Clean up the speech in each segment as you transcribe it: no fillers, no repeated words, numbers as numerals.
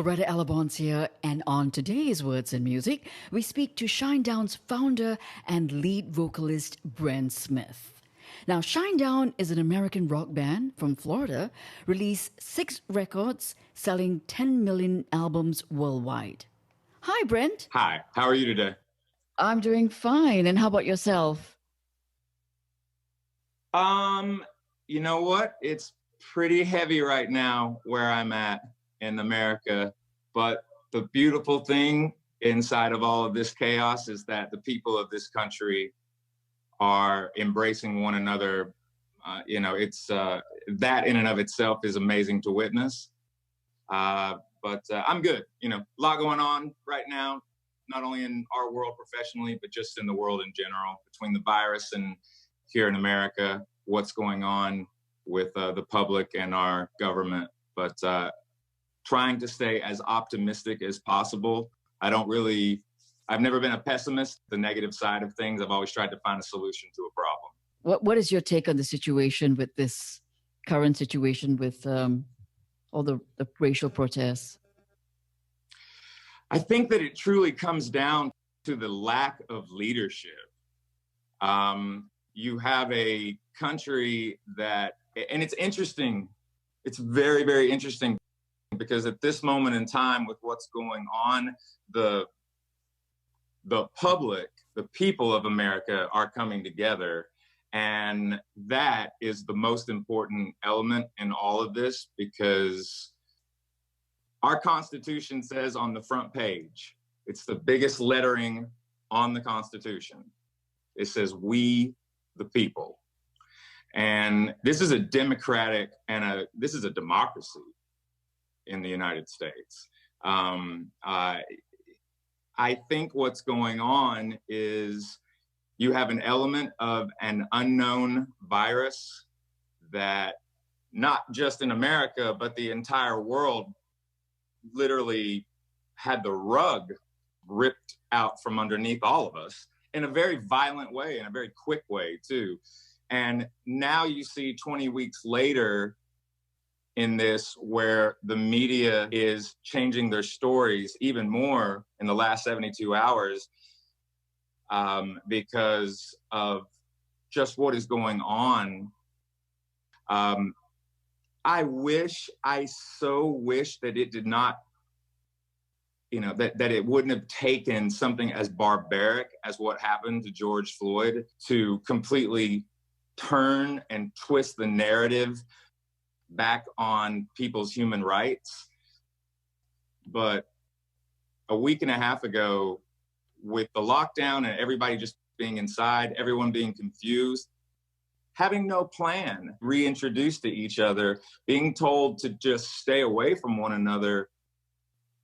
Loretta Alabon's here, and on today's Words and Music, we speak to Shinedown's founder and lead vocalist Brent Smith. Now, Shinedown is an American rock band from Florida, released 6 records, selling 10 million albums worldwide. Hi, Brent. Hi, how are you today? I'm doing fine, and how about yourself? You know what? It's pretty heavy right now where I'm at in America, but the beautiful thing inside of all of this chaos is that the people of this country are embracing one another. It's that in and of itself is amazing to witness. But I'm good. A lot going on right now, not only in our world professionally, but just in the world in general, between the virus and here in America, what's going on with the public and our government. But trying to stay as optimistic as possible. I've never been a pessimist, the negative side of things. I've always tried to find a solution to a problem. What is your take on the situation with this current situation with all the racial protests? I think that it truly comes down to the lack of leadership. You have a country that, and it's interesting, it's very, very interesting, because at this moment in time with what's going on, the public, the people of America are coming together. And that is the most important element in all of this, because our Constitution says on the front page, it's the biggest lettering on the Constitution. It says, "We, the people." And this is a democratic and this is a democracy in the United States. I think what's going on is you have an element of an unknown virus that not just in America, but the entire world literally had the rug ripped out from underneath all of us in a very violent way, in a very quick way too. And now you see 20 weeks later in this, where the media is changing their stories even more in the last 72 hours because of just what is going on. I so wish that it did not, that it wouldn't have taken something as barbaric as what happened to George Floyd to completely turn and twist the narrative back on people's human rights. But a week and a half ago, with the lockdown and everybody just being inside, everyone being confused, having no plan, reintroduced to each other, being told to just stay away from one another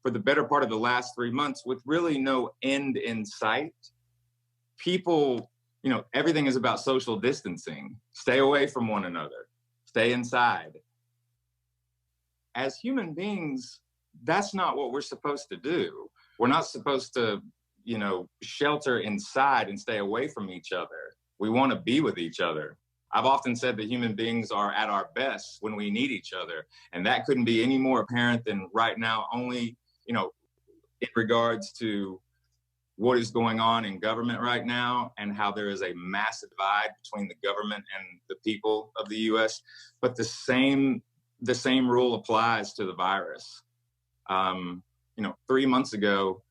for the better part of the last 3 months with really no end in sight. People, everything is about social distancing. Stay away from one another. Stay inside. As human beings, that's not what we're supposed to do. We're not supposed to, shelter inside and stay away from each other. We want to be with each other. I've often said that human beings are at our best when we need each other. And that couldn't be any more apparent than right now, only, in regards to what is going on in government right now and how there is a massive divide between the government and the people of the U.S. But the same rule applies to the virus. 3 months ago,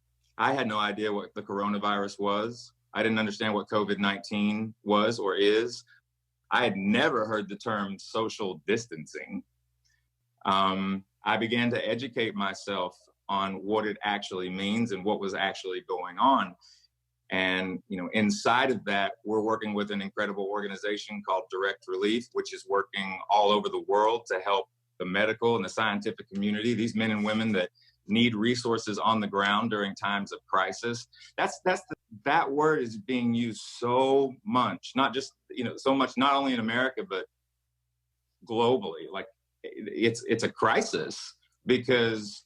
I had no idea what the coronavirus was. I didn't understand what COVID-19 was or is. I had never heard the term social distancing. I began to educate myself on what it actually means and what was actually going on. And, inside of that, we're working with an incredible organization called Direct Relief, which is working all over the world to help the medical and the scientific community, these men and women that need resources on the ground during times of crisis. That word is being used so much, not just, so much, not only in America, but globally. Like it's a crisis because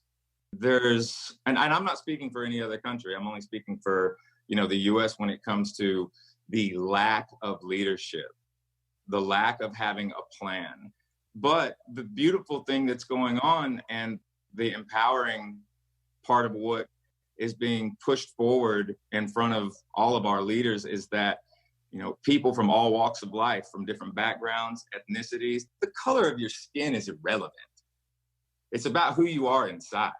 and I'm not speaking for any other country. I'm only speaking for, the US when it comes to the lack of leadership, the lack of having a plan. But the beautiful thing that's going on and the empowering part of what is being pushed forward in front of all of our leaders is that, you know, people from all walks of life, from different backgrounds, ethnicities, the color of your skin is irrelevant. It's about who you are inside.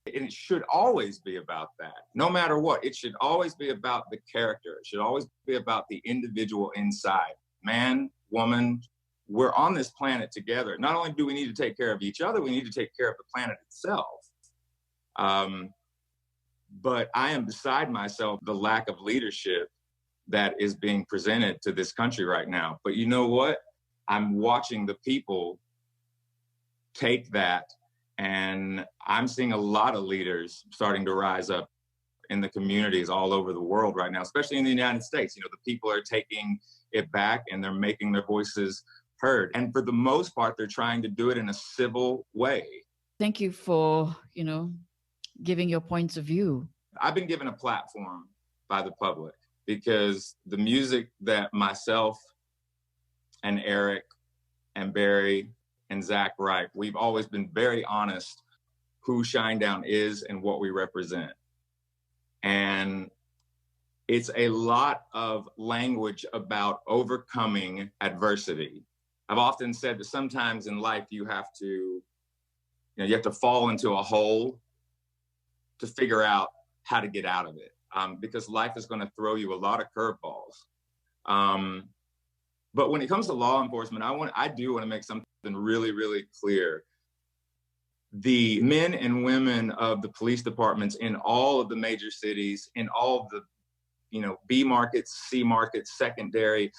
And it should always be about that. No matter what, it should always be about the character. It should always be about the individual inside. Man, woman, we're on this planet together. Not only do we need to take care of each other, we need to take care of the planet itself. But I am beside myself the lack of leadership that is being presented to this country right now. But you know what? I'm watching the people take that, and I'm seeing a lot of leaders starting to rise up in the communities all over the world right now, especially in the United States. You know, the people are taking it back and they're making their voices heard. And for the most part, they're trying to do it in a civil way. Thank you for, giving your points of view. I've been given a platform by the public because the music that myself and Eric and Barry and Zach write, we've always been very honest who Shinedown is and what we represent. And it's a lot of language about overcoming adversity. I've often said that sometimes in life you have to fall into a hole to figure out how to get out of it, because life is going to throw you a lot of curveballs. But when it comes to law enforcement, I do want to make something really, really clear. The men and women of the police departments in all of the major cities, in all of the, B markets, C markets, secondary.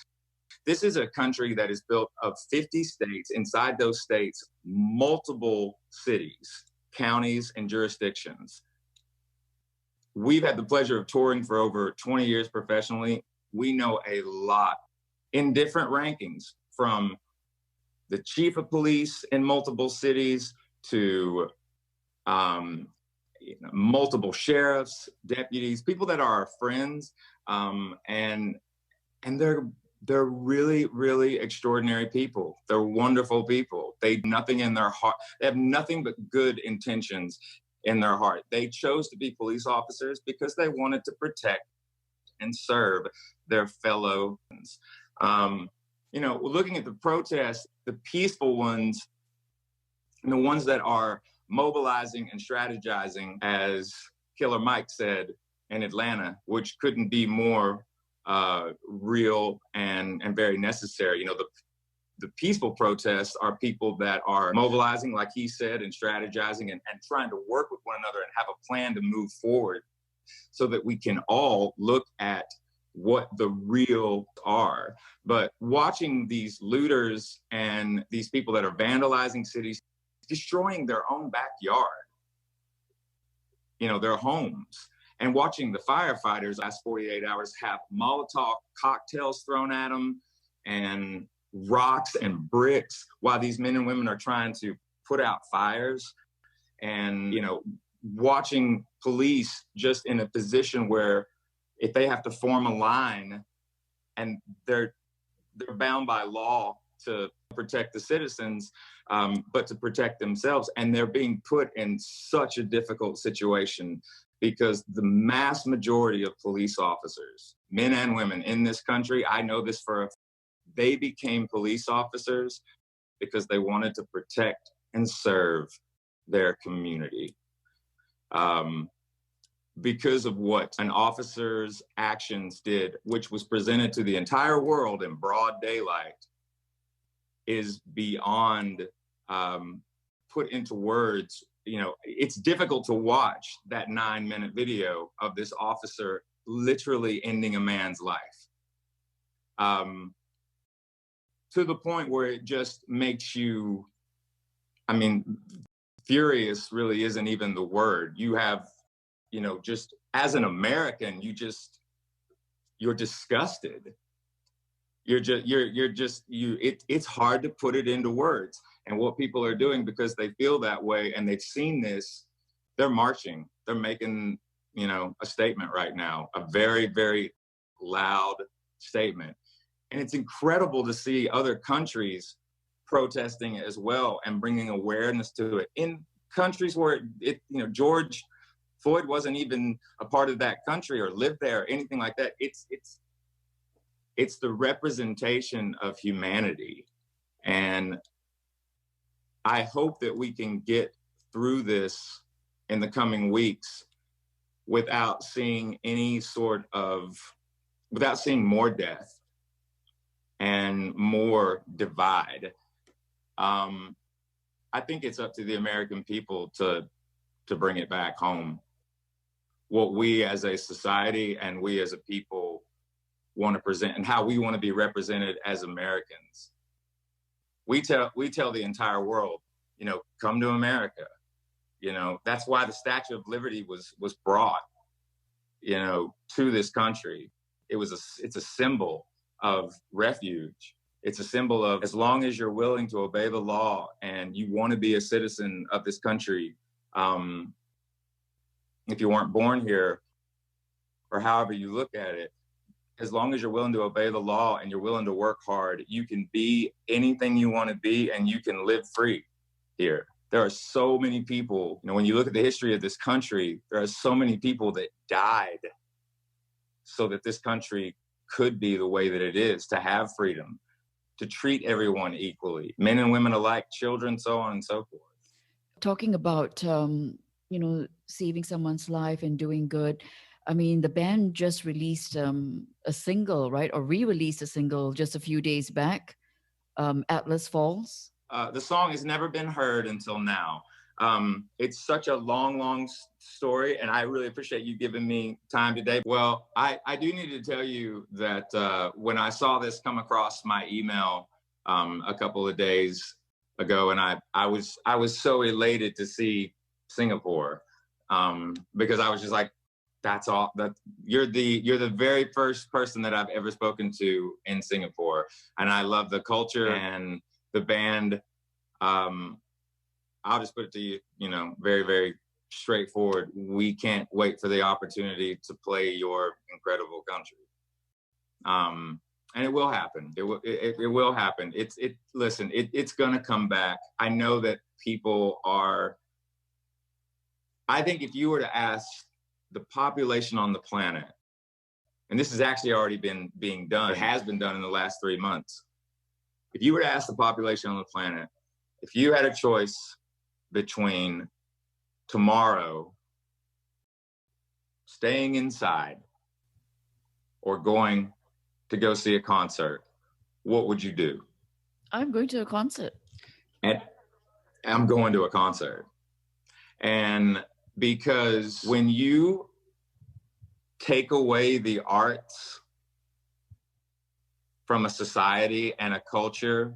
This is a country that is built of 50 states. Inside those states, multiple cities, counties, and jurisdictions. We've had the pleasure of touring for over 20 years professionally. We know a lot in different rankings, from the chief of police in multiple cities to multiple sheriffs, deputies, people that are our friends, and they're really, really extraordinary people. They're wonderful people. They have nothing in their heart. They have nothing but good intentions in their heart. They chose to be police officers because they wanted to protect and serve their fellow. Looking at the protests, the peaceful ones, and the ones that are mobilizing and strategizing, as Killer Mike said in Atlanta, which couldn't be more real and very necessary. The peaceful protests are people that are mobilizing, like he said, and strategizing and trying to work with one another and have a plan to move forward so that we can all look at what the real are. But watching these looters and these people that are vandalizing cities, destroying their own backyard, their homes, and watching the firefighters last 48 hours have Molotov cocktails thrown at them and rocks and bricks while these men and women are trying to put out fires, and watching police just in a position where if they have to form a line and they're bound by law to protect the citizens, but to protect themselves, and they're being put in such a difficult situation because the mass majority of police officers, men and women in this country, I know this they became police officers because they wanted to protect and serve their community. Because of what an officer's actions did, which was presented to the entire world in broad daylight, is beyond put into words. It's difficult to watch that 9-minute video of this officer literally ending a man's life. To the point where it just makes you, furious really isn't even the word. You have, just as an American, you're disgusted. It's hard to put it into words. And what people are doing, because they feel that way and they've seen this, they're marching. They're making, a statement right now, a very, very loud statement. And it's incredible to see other countries protesting as well and bringing awareness to it. In countries where George Floyd wasn't even a part of that country or lived there or anything like that. It's the representation of humanity. And I hope that we can get through this in the coming weeks without seeing without seeing more death and more divide. I think it's up to the American people to bring it back home. What we as a society and we as a people want to present and how we want to be represented as Americans. We tell the entire world, come to America. That's why the Statue of Liberty was brought, to this country. It's a symbol of refuge. It's a symbol of, as long as you're willing to obey the law and you want to be a citizen of this country, if you weren't born here or however you look at it, as long as you're willing to obey the law and you're willing to work hard, you can be anything you want to be and you can live free here. There are so many people, when you look at the history of this country, there are so many people that died so that this country could be the way that it is, to have freedom, to treat everyone equally, men and women alike, children, so on and so forth. Talking about, saving someone's life and doing good. I mean, the band just released a single, right? Or re-released a single just a few days back, Atlas Falls. The song has never been heard until now. It's such a long story, and I really appreciate you giving me time today. Well, I do need to tell you that when I saw this come across my email a couple of days ago, and I was so elated to see Singapore, because I was just like, that's all. That you're the very first person that I've ever spoken to in Singapore, and I love the culture and the band. I'll just put it to you, very, very straightforward. We can't wait for the opportunity to play your incredible country. And it will happen. It will happen. Listen, it's gonna come back. I know that people are. I think if you were to ask the population on the planet, and this has actually already been being done, it has been done in the last 3 months. If you were to ask the population on the planet, if you had a choice between tomorrow staying inside or going to go see a concert, what would you do? I'm going to a concert. And I'm going to a concert. And because when you take away the arts from a society and a culture,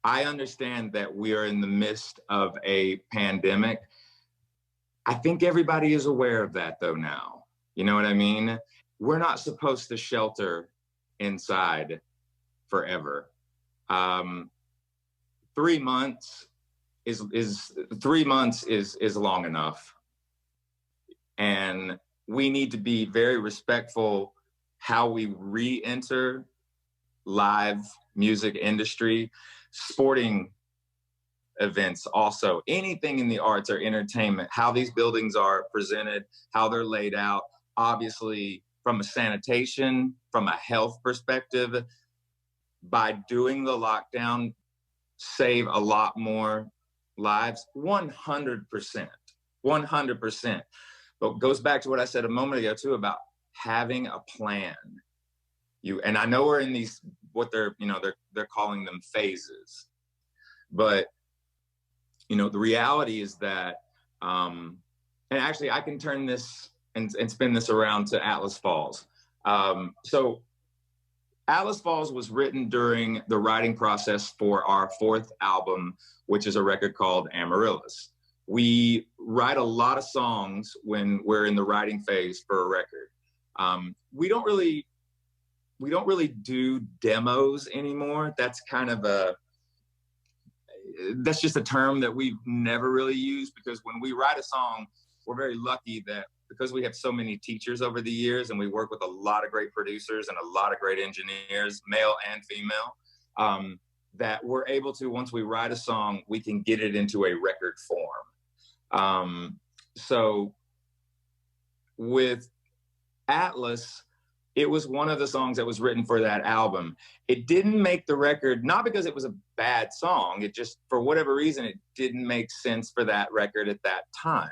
I understand that we are in the midst of a pandemic. I think everybody is aware of that though now. You know what I mean? We're not supposed to shelter inside forever. 3 months is 3 months is long enough. And we need to be very respectful how we re-enter live music industry, sporting events also, anything in the arts or entertainment, how these buildings are presented, how they're laid out, obviously from a sanitation, from a health perspective, by doing the lockdown, save a lot more lives, 100%, 100%. But it goes back to what I said a moment ago too about having a plan. And I know we're in these, what they're calling them phases, but the reality is that, and actually I can turn this and spin this around to Atlas Falls. So Atlas Falls was written during the writing process for our 4th album, which is a record called Amaryllis. We write a lot of songs when we're in the writing phase for a record. We don't really do demos anymore. That's that's just a term that we've never really used, because when we write a song, we're very lucky that because we have so many teachers over the years and we work with a lot of great producers and a lot of great engineers, male and female, that we're able to, once we write a song, we can get it into a record form. So with Atlas, it was one of the songs that was written for that album. It didn't make the record, not because it was a bad song. It just, for whatever reason, it didn't make sense for that record at that time.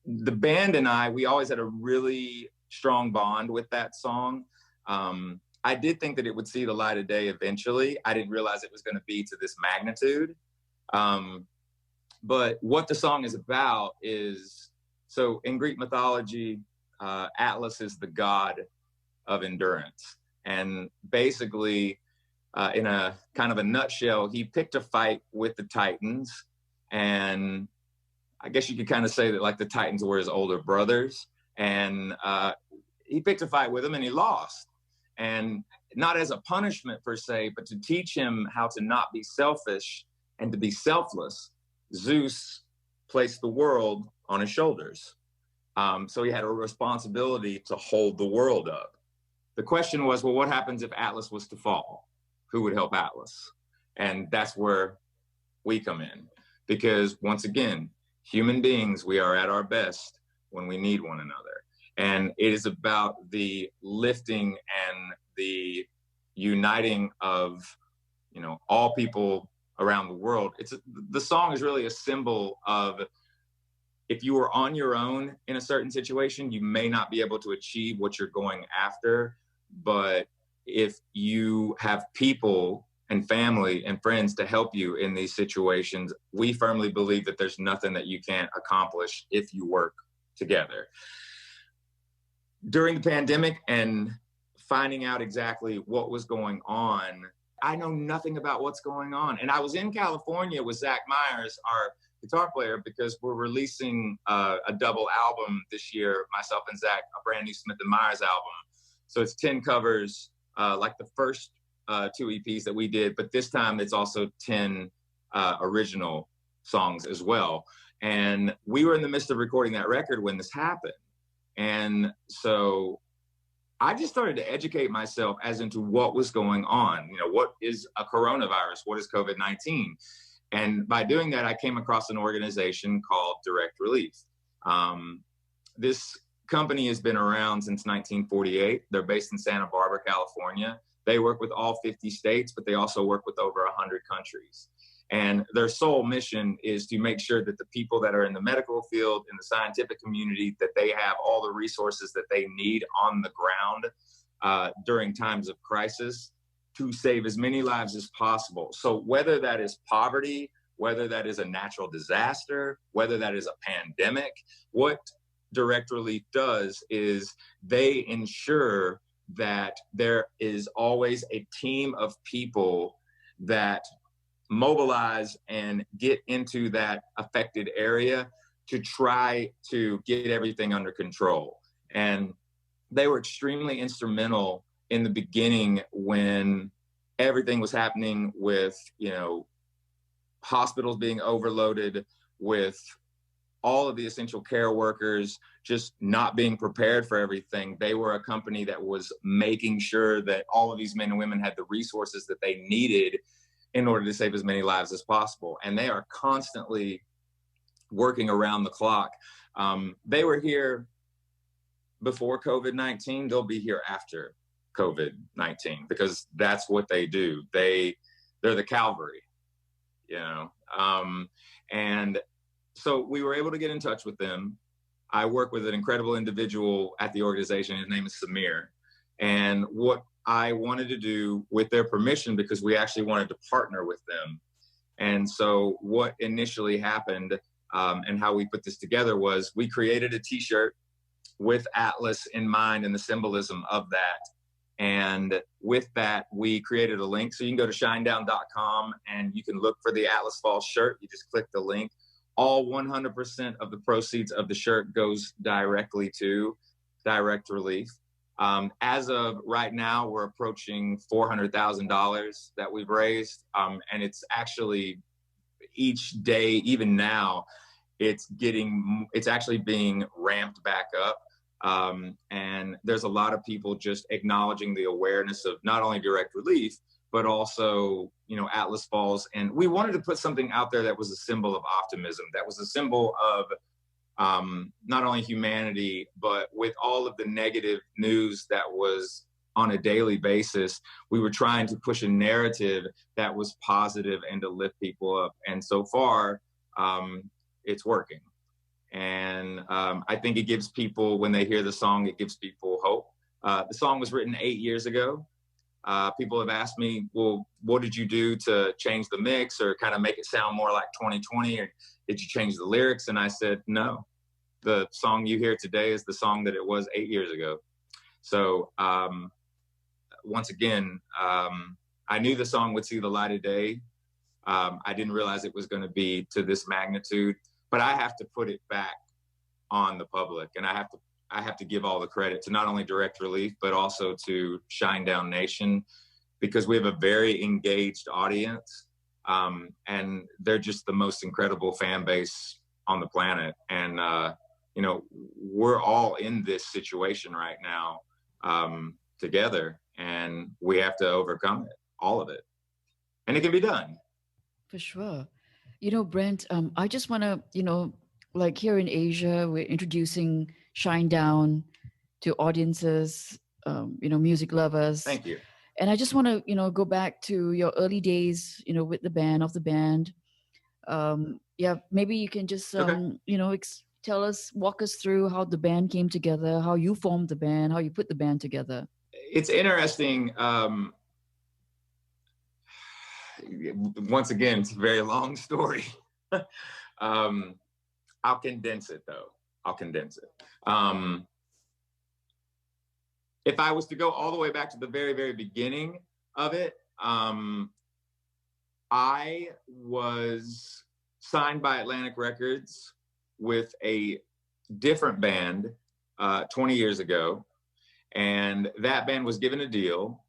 The band and I, we always had a really strong bond with that song. I did think that it would see the light of day eventually. I didn't realize it was going to be to this magnitude. But what the song is about is, so in Greek mythology, Atlas is the god of endurance. And basically, in a kind of a nutshell, he picked a fight with the Titans. And I guess you could kind of say that like the Titans were his older brothers. And he picked a fight with them and he lost. And not as a punishment per se, but to teach him how to not be selfish and to be selfless, Zeus placed the world on his shoulders. So he had a responsibility to hold the world up. The question was, well, what happens if Atlas was to fall? Who would help Atlas? And that's where we come in. Because once again, human beings, we are at our best when we need one another. And it is about the lifting and the uniting of, you know, all people around the world. The song is really a symbol of, if you were on your own in a certain situation, you may not be able to achieve what you're going after. But if you have people and family and friends to help you in these situations, we firmly believe that there's nothing that you can't accomplish if you work together. During the pandemic and finding out exactly what was going on, I know nothing about what's going on. And I was in California with Zach Myers, our guitar player, because we're releasing a double album this year, myself and Zach, a brand new Smith & Myers album. So it's 10 covers, like the first 2 EPs that we did, but this time it's also 10 original songs as well. And we were in the midst of recording that record when this happened. And so I just started to educate myself as into what was going on. You know, what is a coronavirus? What is COVID-19? And by doing that, I came across an organization called Direct Relief. This company has been around since 1948. They're based in Santa Barbara, California. They work with all 50 states, but they also work with over 100 countries. And their sole mission is to make sure that the people that are in the medical field, in the scientific community, that they have all the resources that they need on the ground during times of crisis to save as many lives as possible. So whether that is poverty, whether that is a natural disaster, whether that is a pandemic, what Direct Relief does is they ensure that there is always a team of people that mobilize and get into that affected area to try to get everything under control. And they were extremely instrumental in the beginning when everything was happening with, you know, hospitals being overloaded, with all of the essential care workers just not being prepared for everything. They were a company that was making sure that all of these men and women had the resources that they needed in order to save as many lives as possible. And they are constantly working around the clock. They were here before COVID-19. They'll be here after COVID-19 because that's what they do. They're the cavalry, you know? And so we were able to get in touch with them. I work with an incredible individual at the organization. His name is Samir. And what I wanted to do, with their permission, because we actually wanted to partner with them. And so what initially happened and how we put this together was we created a t-shirt with Atlas in mind and the symbolism of that. And with that, we created a link. So you can go to shinedown.com and you can look for the Atlas Falls shirt. You just click the link. All 100% of the proceeds of the shirt goes directly to Direct Relief. As of right now, we're approaching $400,000 that we've raised. And it's actually each day, even now, it's actually being ramped back up. And there's a lot of people just acknowledging the awareness of not only Direct Relief, but also, you know, Atlas Falls. And we wanted to put something out there that was a symbol of optimism, that was a symbol of not only humanity, but with all of the negative news that was on a daily basis, we were trying to push a narrative that was positive and to lift people up. And so far, it's working. And I think it gives people, when they hear the song, it gives people hope. The song was written 8 years ago. People have asked me, well, what did you do to change the mix or kind of make it sound more like 2020? Or did you change the lyrics? And I said, no, the song you hear today is the song that it was 8 years ago. So once again, I knew the song would see the light of day. I didn't realize it was going to be to this magnitude, but I have to put it back on the public, and I have to give all the credit to not only Direct Relief, but also to Shinedown Nation, because we have a very engaged audience, and they're just the most incredible fan base on the planet. And, you know, we're all in this situation right now together, and we have to overcome it, all of it. And it can be done. For sure. You know, Brent, I just want to, you know, like here in Asia, we're introducing Shinedown to audiences, you know, music lovers. Thank you. And I just want to, you know, go back to your early days, you know, with the band, Yeah, maybe you can just, Okay. you know, walk us through how the band came together, how you formed the band, how you put the band together. It's interesting. Once again, it's a very long story. I'll condense it, though. If I was to go all the way back to the very, very beginning of it, I was signed by Atlantic Records with a different band 20 years ago. And that band was given a deal.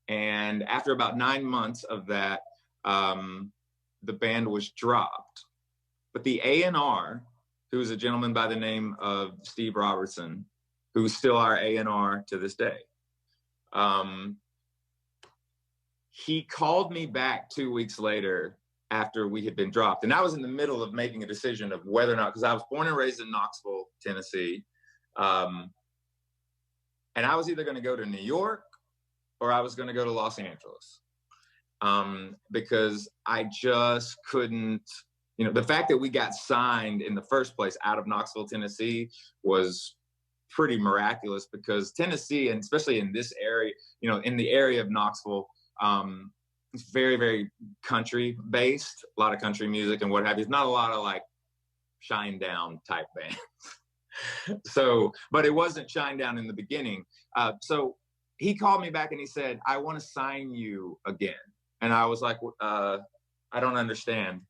And after about 9 months of that, the band was dropped. But the A&R, who is a gentleman by the name of Steve Robertson, who's still our A&R to this day, he called me back 2 weeks later after we had been dropped. And I was in the middle of making a decision of whether or not, because I was born and raised in Knoxville, Tennessee. And I was either going to go to New York or I was going to go to Los Angeles, because I just couldn't, you know, the fact that we got signed in the first place out of Knoxville, Tennessee was pretty miraculous, because Tennessee, and especially in this area, you know, in the area of Knoxville, it's very, very country based, a lot of country music and what have you. It's not a lot of like Shinedown type bands. So, but it wasn't Shinedown in the beginning. So he called me back and he said, I want to sign you again. And I was like, I don't understand.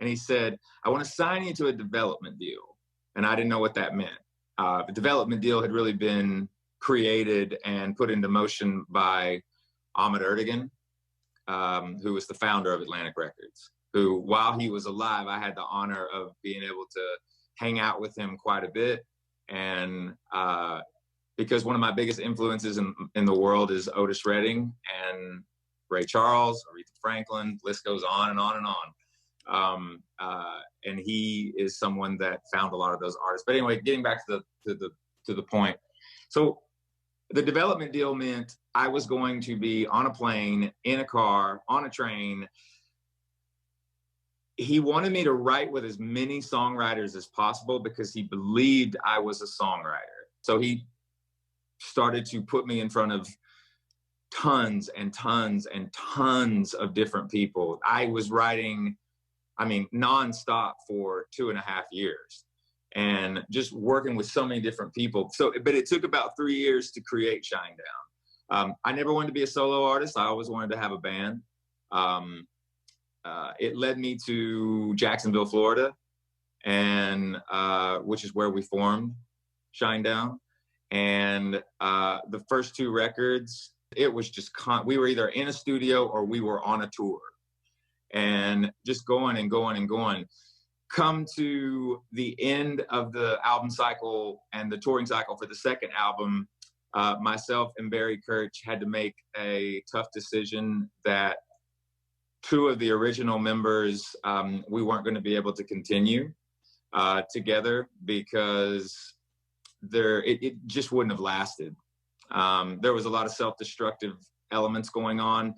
And he said, I want to sign you to a development deal. And I didn't know what that meant. The development deal had really been created and put into motion by Ahmet Ertegun, who was the founder of Atlantic Records, who, while he was alive, I had the honor of being able to hang out with him quite a bit. And because one of my biggest influences in the world is Otis Redding and Ray Charles, Aretha Franklin, list goes on and on and on. And he is someone that found a lot of those artists. But anyway, getting back to the point. So the development deal meant I was going to be on a plane, in a car, on a train. He wanted me to write with as many songwriters as possible because he believed I was a songwriter. So he started to put me in front of tons and tons and tons of different people. I was writing, I mean, nonstop for 2.5 years and just working with so many different people. So, but it took about 3 years to create Shinedown. I never wanted to be a solo artist. I always wanted to have a band. It led me to Jacksonville, Florida, and which is where we formed Shinedown. And the first 2 records, it was just we were either in a studio or we were on a tour, and just going and going and going. Come to the end of the album cycle and the touring cycle for the second album, myself and Barry Kirch had to make a tough decision that 2 of the original members, we weren't going to be able to continue. together, because it just wouldn't have lasted. There was a lot of self-destructive elements going on.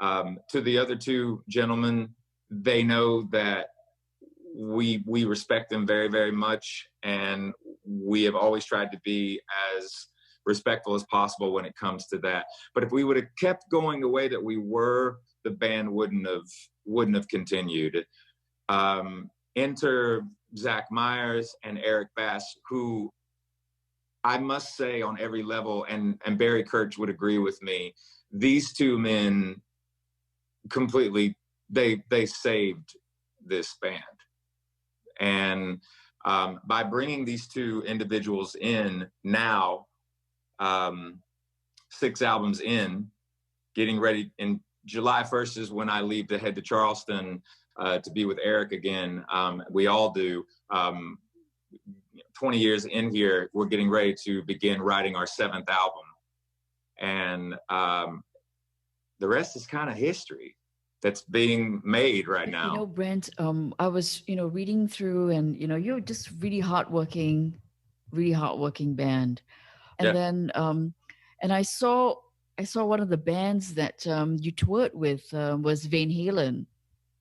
To the other two gentlemen, they know that we respect them very, very much, and we have always tried to be as respectful as possible when it comes to that. But if we would have kept going the way that we were, the band wouldn't have continued. Enter Zach Myers and Eric Bass, who I must say on every level, and Barry Kirch would agree with me, these two men completely, they saved this band. And by bringing these two individuals in now, 6 albums in, getting ready, in July 1st is when I leave to head to Charleston to be with Eric again. We all do. 20 years in here, we're getting ready to begin writing our 7th album. And the rest is kind of history that's being made right now. You know, Brent, I was, reading through, and, you're just really hardworking band. And then, and I saw one of the bands that you toured with was Van Halen.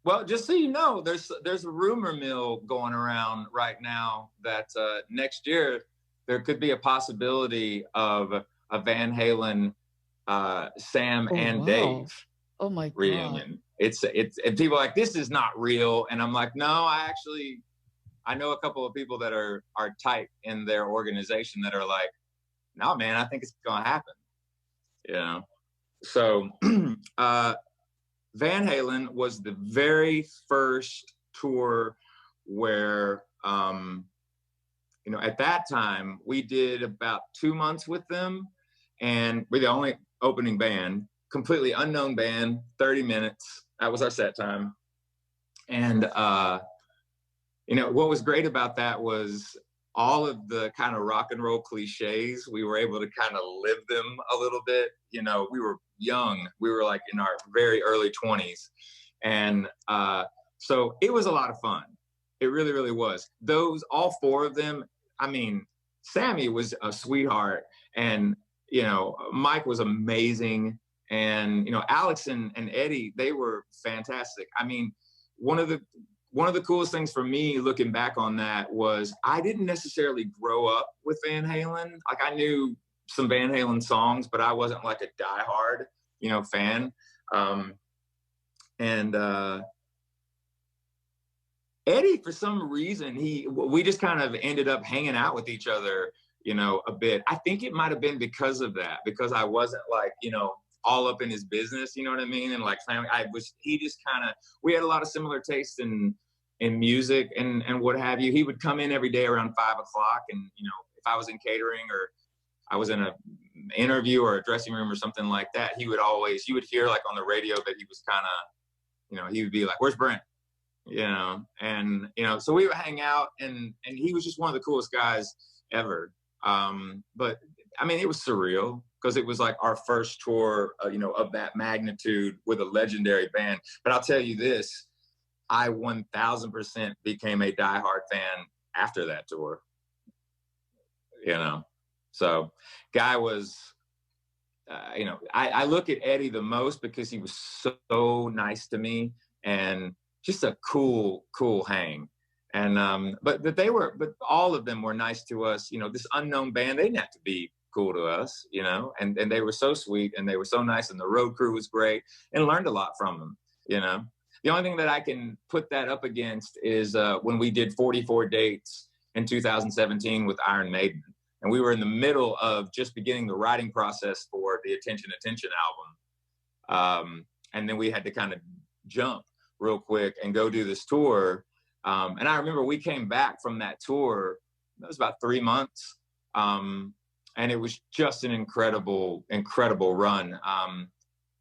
Well, just so you know, there's a rumor mill going around right now that next year there could be a possibility of a Van Halen, Sam and Dave reunion. It's and people are like, this is not real, and I'm like, no, I know a couple of people that are tight in their organization that are like, no, man, I think it's gonna happen. So Van Halen was the very first tour where, at that time we did about 2 months with them, and we're the only opening band, completely unknown band, 30 minutes. That was our set time. And, what was great about that was all of the kind of rock and roll cliches, we were able to kind of live them a little bit. We were young. We were like in our very early 20s. And so it was a lot of fun. It really, really was. All 4 of them, I mean, Sammy was a sweetheart, and, Mike was amazing. And, Alex and Eddie, they were fantastic. I mean, one of the coolest things for me looking back on that was I didn't necessarily grow up with Van Halen. Like, I knew some Van Halen songs, but I wasn't like a diehard, fan. Eddie, for some reason, we just kind of ended up hanging out with each other, a bit. I think it might have been because of that, because I wasn't like, all up in his business, you know what I mean? And like family, we had a lot of similar tastes in music and what have you. He would come in every day around 5 o'clock, and, if I was in catering or I was in an interview or a dressing room or something like that, you would hear like on the radio that he was kind of, he would be like, "Where's Brent?" And, so we would hang out, and he was just one of the coolest guys ever. But I mean, it was surreal because it was like our first tour, of that magnitude with a legendary band. But I'll tell you this, I 1000% became a diehard fan after that tour. So Guy was, I look at Eddie the most because he was so nice to me and just a cool hang. And, but all of them were nice to us. This unknown band, they didn't have to be cool to us, and they were so sweet and they were so nice, and the road crew was great, and learned a lot from them, The only thing that I can put that up against is when we did 44 dates in 2017 with Iron Maiden. And we were in the middle of just beginning the writing process for the Attention album. And then we had to kind of jump real quick and go do this tour. And I remember we came back from that tour, it was about 3 months. And it was just an incredible run.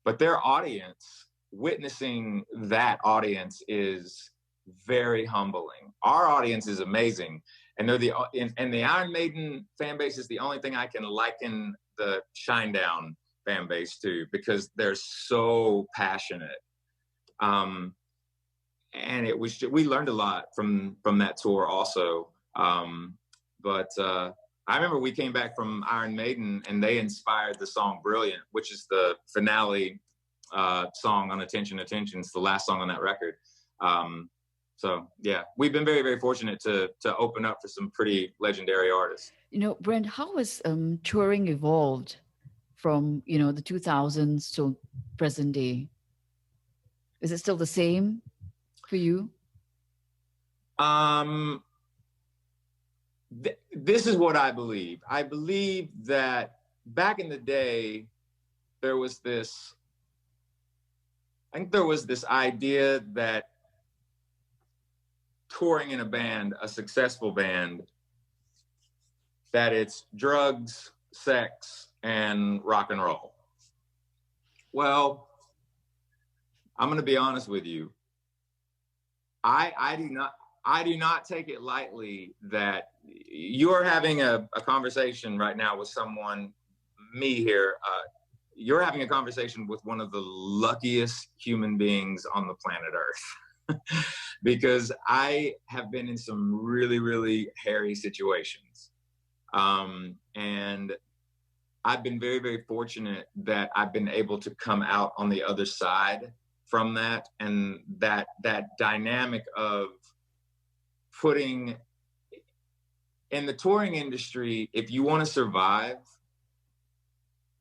But their audience, witnessing that audience is very humbling. Our audience is amazing. And they're the Iron Maiden fan base is the only thing I can liken the Shinedown fan base to, because they're so passionate. and we learned a lot from that tour also. But I remember we came back from Iron Maiden, and they inspired the song "Brilliant," which is the finale song on Attention Attention. It's the last song on that record. So yeah, we've been very, very fortunate to open up for some pretty legendary artists. Brent, how has touring evolved from the 2000s to present day? Is it still the same for you? This is what I believe. I believe that back in the day, there was this idea that touring in a band, a successful band, that it's drugs, sex, and rock and roll. Well, I'm going to be honest with you. I do not take it lightly that you're having a conversation right now with someone, me here. You're having a conversation with one of the luckiest human beings on the planet Earth. Because I have been in some really, really hairy situations. And I've been very, very fortunate that I've been able to come out on the other side from that. And that dynamic of putting in the touring industry, if you want to survive,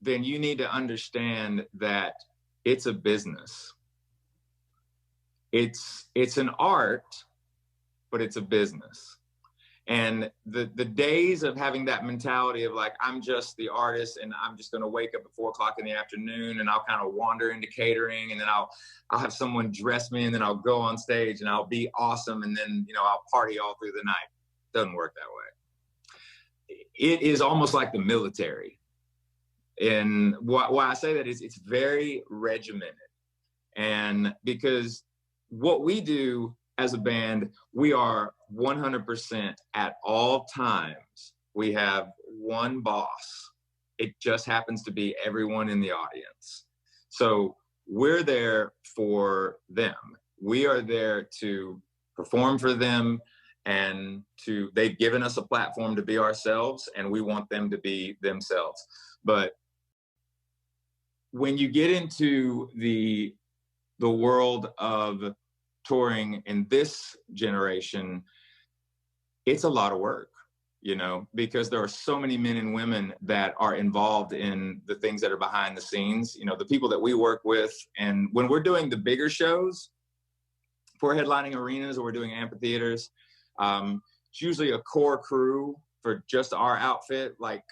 then you need to understand that it's a business. It's an art, but it's a business. And the days of having that mentality of like, I'm just the artist and I'm just going to wake up at 4 o'clock in the afternoon and I'll kind of wander into catering, and then I'll have someone dress me, and then I'll go on stage and I'll be awesome, and then I'll party all through the night. Doesn't work that way. It is almost like the military. And why I say that is it's very regimented. And because what we do as a band, we are 100% at all times. We have one boss. It just happens to be everyone in the audience. So we're there for them. We are there to perform for them, and they've given us a platform to be ourselves, and we want them to be themselves. But when you get into the world of touring in this generation, it's a lot of work, because there are so many men and women that are involved in the things that are behind the scenes, the people that we work with. And when we're doing the bigger shows, if we're headlining arenas or we're doing amphitheaters, it's usually a core crew for just our outfit. Like,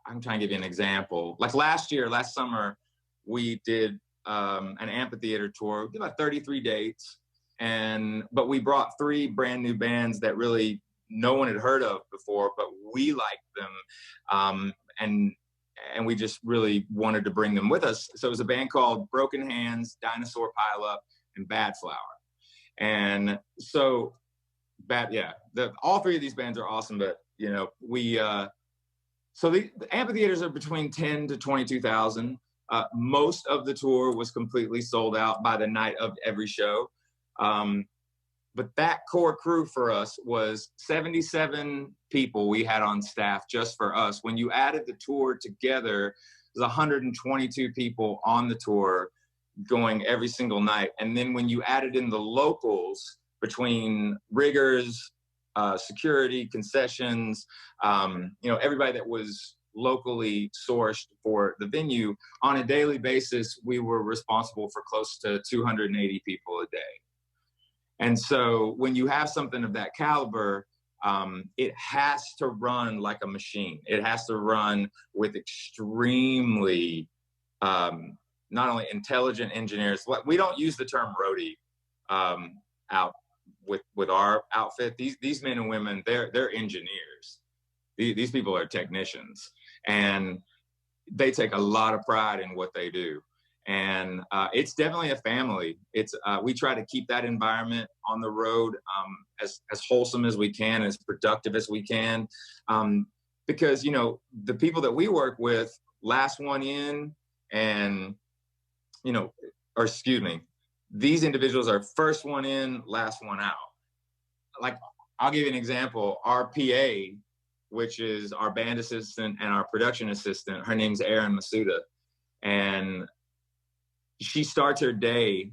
I'm trying to give you an example. Like last summer, we did an amphitheater tour. We did about 33 dates, but we brought 3 brand new bands that really no one had heard of before, but we liked them, and we just really wanted to bring them with us. So it was a band called Broken Hands, Dinosaur Pile Up, and Bad Flower. And so all 3 of these bands are awesome, but so the amphitheaters are between 10 to 22,000. Most of the tour was completely sold out by the night of every show. But that core crew for us was 77 people we had on staff just for us. When you added the tour together, it was 122 people on the tour going every single night. And then when you added in the locals between riggers, security, concessions, everybody that was locally sourced for the venue, on a daily basis, we were responsible for close to 280 people a day. And so when you have something of that caliber, it has to run like a machine. It has to run with extremely, not only intelligent engineers. We don't use the term roadie out with our outfit. These men and women, they're engineers. These people are technicians, and they take a lot of pride in what they do. And it's definitely a family. We try to keep that environment on the road as wholesome as we can, as productive as we can, because the people that we work with, last one in, and these individuals are first one in, last one out. Like, I'll give you an example. Our PA, which is our band assistant and our production assistant, her name's Erin Masuda. And she starts her day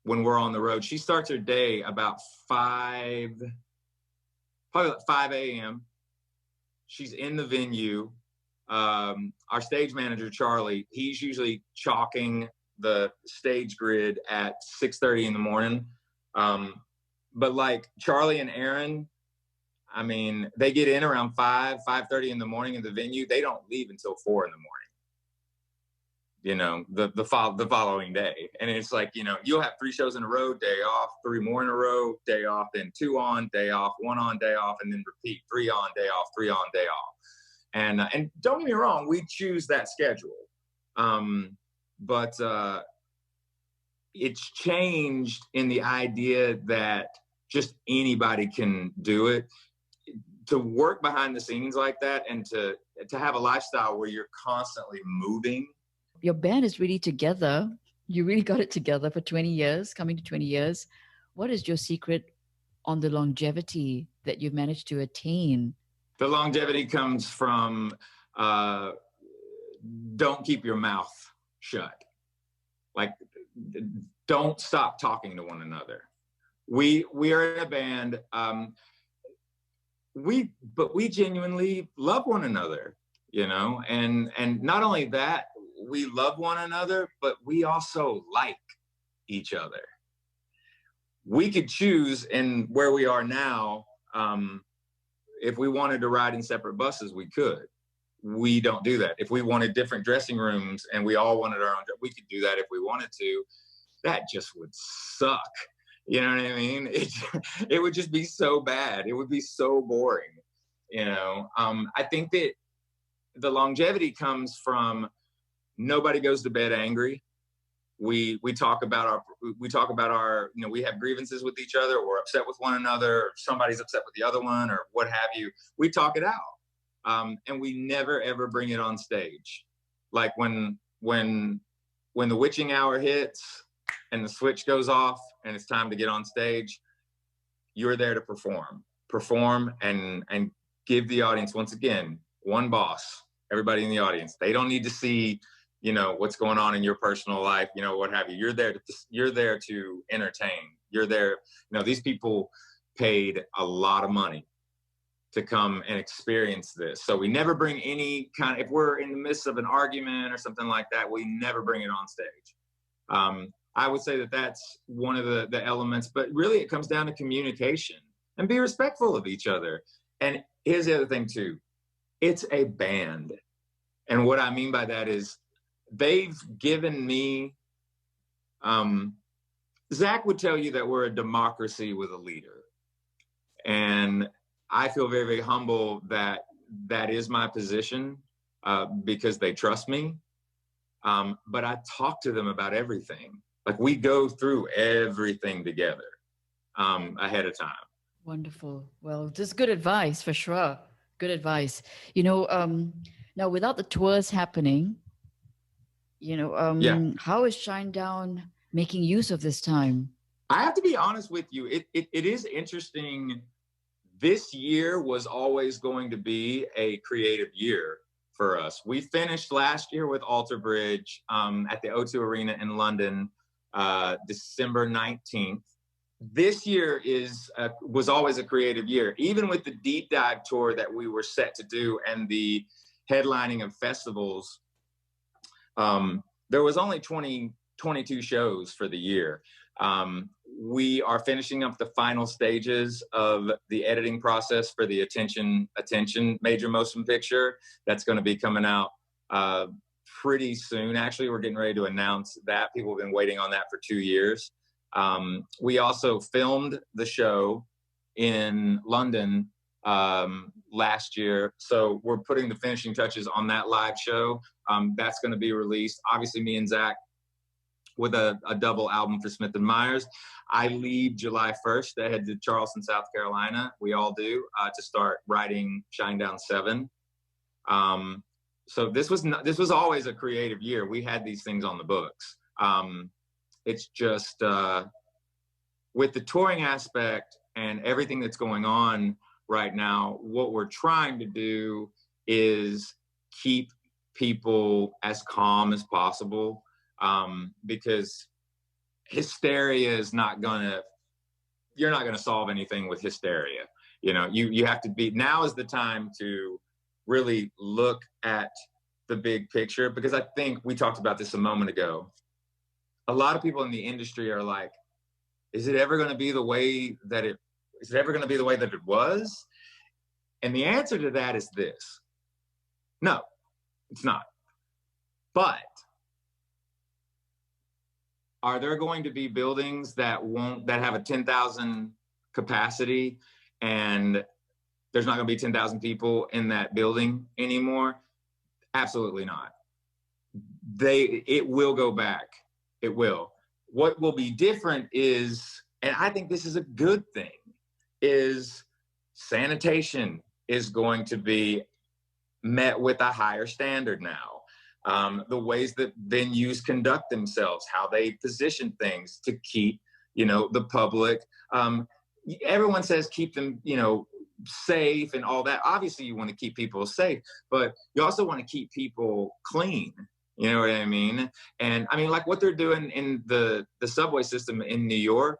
when we're on the road. She starts her day about probably like 5 a.m. She's in the venue. Our stage manager, Charlie, he's usually chalking the stage grid at 6:30 in the morning. But like Charlie and Erin, I mean, they get in around 5:30 in the morning in the venue. They don't leave until 4 in the morning, you know, the following day. And it's like, you know, you'll have 3 shows in a row, day off, 3 more in a row, day off, then 2 on, day off, 1 on, day off, and then repeat, 3 on, day off, 3 on, day off. And don't get me wrong, we choose that schedule. But it's changed in the idea that just anybody can do it. To work behind the scenes like that, and to have a lifestyle where you're constantly moving. Your band is really together. You really got it together for 20 years, coming to 20 years. What is your secret on the longevity that you've managed to attain? The longevity comes from don't keep your mouth shut. Like, don't stop talking to one another. We are in a band. But we genuinely love one another, you know, and not only that, we love one another, but we also like each other. We could choose in where we are now. If we wanted to ride in separate buses, we could. We don't do that. If we wanted different dressing rooms and we all wanted our own, we could do that if we wanted to. That just would suck. You know what I mean? It would just be so bad. It would be so boring, you know? I think that the longevity comes from nobody goes to bed angry. We talk about our, you know, we have grievances with each other, or we're upset with one another, or somebody's upset with the other one, or what have you. We talk it out. And we never, ever bring it on stage. Like when the witching hour hits and the switch goes off and it's time to get on stage, you're there to perform and give the audience, once again, one boss, everybody in the audience. They don't need to see, you know, what's going on in your personal life, you know, what have you. You're there to entertain. You're there, you know, these people paid a lot of money to come and experience this. So we never bring any kind of, if we're in the midst of an argument or something like that, we never bring it on stage. I would say that that's one of the elements, but really it comes down to communication and be respectful of each other. And here's the other thing too, it's a band. And what I mean by that is they've given me, Zach would tell you that we're a democracy with a leader. And I feel very, very humble that that is my position because they trust me. But I talk to them about everything. Like, we go through everything together ahead of time. Wonderful. Well, just good advice for sure. Good advice. You know, now without the tours happening, you know, how is Shinedown making use of this time? I have to be honest with you. It is interesting. This year was always going to be a creative year for us. We finished last year with Alter Bridge at the O2 Arena in London, December 19th. This year was always a creative year. Even with the deep dive tour that we were set to do and the headlining of festivals, there was only 22 shows for the year. We are finishing up the final stages of the editing process for the Attention major motion picture. That's going to be coming out pretty soon. Actually, we're getting ready to announce that. People have been waiting on that for 2 years. We also filmed the show in London last year. So we're putting the finishing touches on that live show. That's going to be released. Obviously, me and Zach with a double album for Smith & Myers. I leave July 1st to head to Charleston, South Carolina. We all do, to start writing Shinedown 7. So this was always a creative year. We had these things on the books. It's just with the touring aspect and everything that's going on right now, what we're trying to do is keep people as calm as possible, because hysteria is not gonna, you're not gonna solve anything with hysteria. You know, you have to be, now is the time to really look at the big picture, because I think we talked about this a moment ago. A lot of people in the industry are like, is it ever going to be the way that it was? And the answer to that is this: no, it's not. But are there going to be buildings that have a 10,000 capacity, and there's not going to be 10,000 people in that building anymore? Absolutely not. It will go back. It will. What will be different is, and I think this is a good thing, is sanitation is going to be met with a higher standard now. The ways that venues conduct themselves, how they position things to keep, the public. Everyone says keep them, safe and all that. Obviously, you want to keep people safe, but you also want to keep people clean. You know what I mean? And I mean, like what they're doing in the subway system in New York,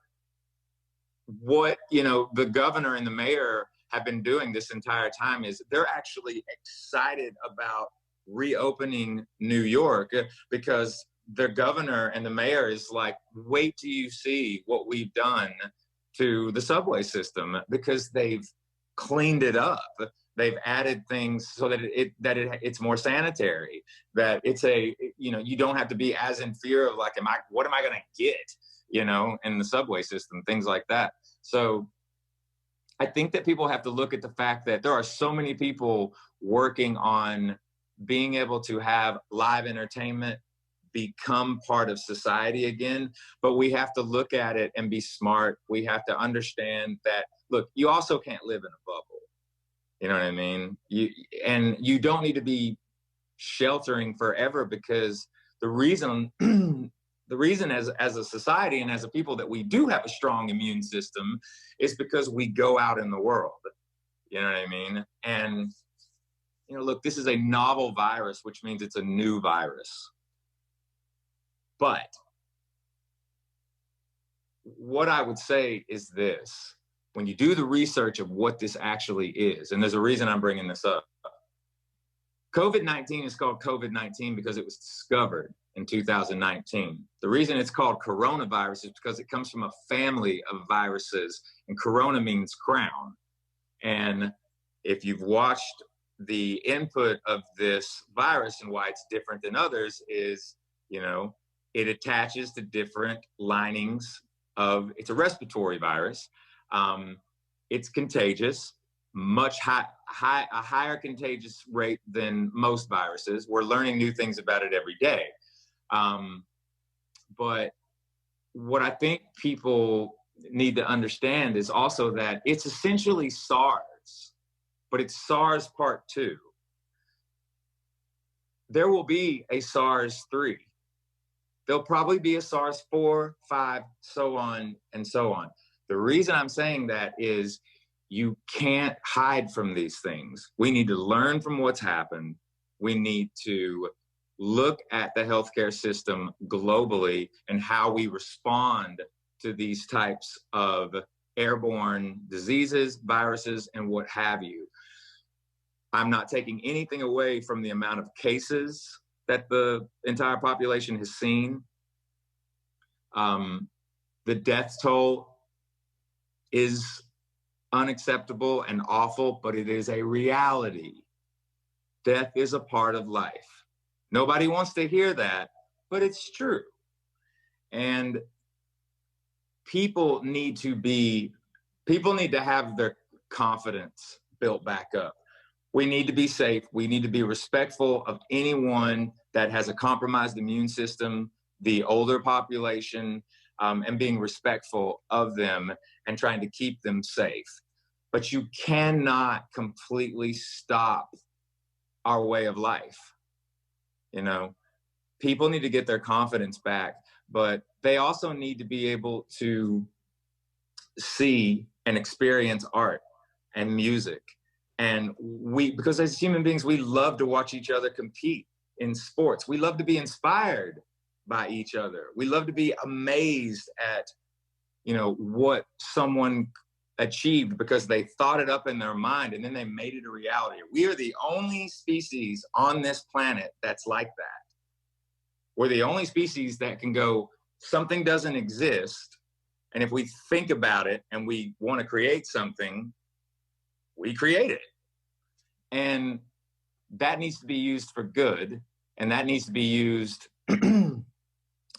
what, the governor and the mayor have been doing this entire time is they're actually excited about reopening New York, because their governor and the mayor is like, wait till you see what we've done to the subway system, because they've cleaned it up. They've added things so that it's more sanitary, that it's you don't have to be as in fear of like, what am I going to get, in the subway system, things like that. So I think that people have to look at the fact that there are so many people working on being able to have live entertainment become part of society again, but we have to look at it and be smart. We have to understand that, look, you also can't live in a bubble. You know what I mean? You don't need to be sheltering forever, because the reason as a society and as a people that we do have a strong immune system is because we go out in the world. You know what I mean? And, look, this is a novel virus, which means it's a new virus. But what I would say is this: when you do the research of what this actually is, and there's a reason I'm bringing this up, COVID-19 is called COVID-19 because it was discovered in 2019. The reason it's called coronavirus is because it comes from a family of viruses, and corona means crown. And if you've watched the input of this virus and why it's different than others is, it attaches to different linings it's a respiratory virus. It's contagious, a higher contagious rate than most viruses. We're learning new things about it every day. But what I think people need to understand is also that it's essentially SARS, but it's SARS part 2. There will be a SARS 3. There'll probably be a SARS 4, 5, so on and so on. The reason I'm saying that is you can't hide from these things. We need to learn from what's happened. We need to look at the healthcare system globally and how we respond to these types of airborne diseases, viruses, and what have you. I'm not taking anything away from the amount of cases that the entire population has seen. The death toll is unacceptable and awful, but it is a reality. Death is a part of life. Nobody wants to hear that, but it's true. And people need to have their confidence built back up. We need to be safe. We need to be respectful of anyone that has a compromised immune system, the older population, and being respectful of them and trying to keep them safe. But you cannot completely stop our way of life. People need to get their confidence back, but they also need to be able to see and experience art and music. And because as human beings, we love to watch each other compete in sports. We love to be inspired by each other. We love to be amazed at, what someone achieved because they thought it up in their mind and then they made it a reality. We are the only species on this planet that's like that. We're the only species that can go, something doesn't exist, and if we think about it and we want to create something, we create it. And that needs to be used for good, and that needs to be used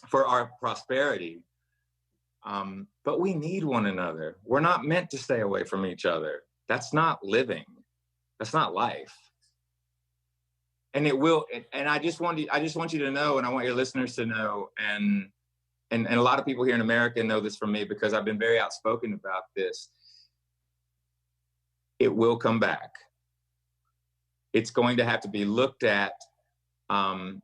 for our prosperity. But we need one another. We're not meant to stay away from each other. That's not living. That's not life. And it will. And I just want you to know, and I want your listeners to know, and a lot of people here in America know this from me because I've been very outspoken about this. It will come back. It's going to have to be looked at, and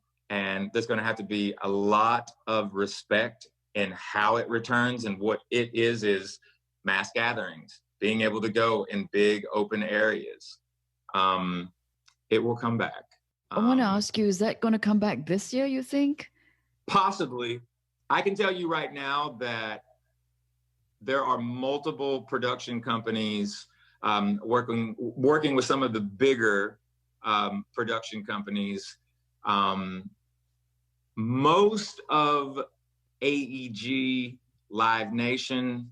there's going to have to be a lot of respect in how it returns. And what it is mass gatherings, being able to go in big open areas. It will come back. I want to ask you, is that going to come back this year, you think? Possibly. I can tell you right now that there are multiple production companies working with some of the bigger production companies. Most of AEG, Live Nation,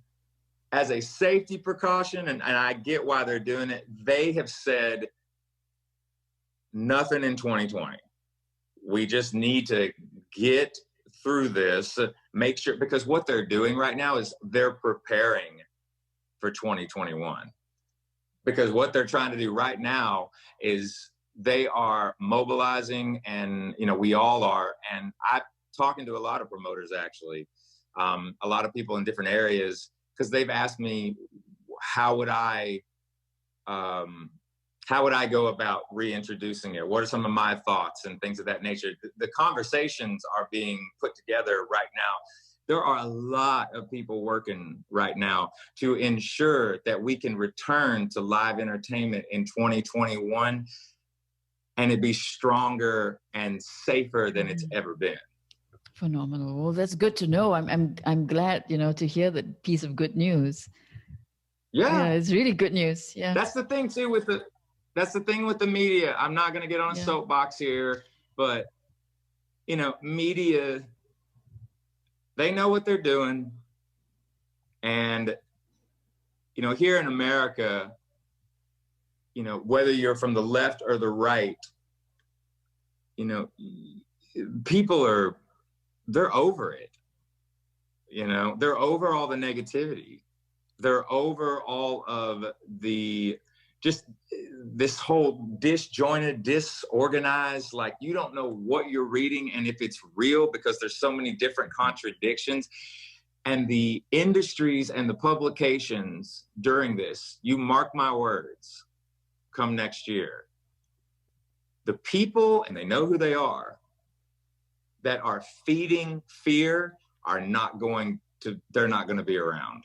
as a safety precaution, and I get why they're doing it, they have said nothing in 2020. We just need to get through this, make sure, because what they're doing right now is they're preparing for 2021. Because what they're trying to do right now is they are mobilizing, and we all are. And I'm talking to a lot of promoters, actually, a lot of people in different areas, because they've asked me, how would I go about reintroducing it? What are some of my thoughts and things of that nature? The conversations are being put together right now. There are a lot of people working right now to ensure that we can return to live entertainment in 2021 and it be stronger and safer than it's ever been. Phenomenal. Well, that's good to know. I'm glad, to hear that piece of good news. Yeah, it's really good news. Yeah. That's the thing too with the media. I'm not going to get on a soapbox here, but media, they know what they're doing. And here in America, whether you're from the left or the right, people they're over it. They're over all the negativity. They're over all of just this whole disjointed, disorganized, like you don't know what you're reading and if it's real because there's so many different contradictions. And the industries and the publications during this, you mark my words, come next year, the people, and they know who they are, that are feeding fear they're not going to be around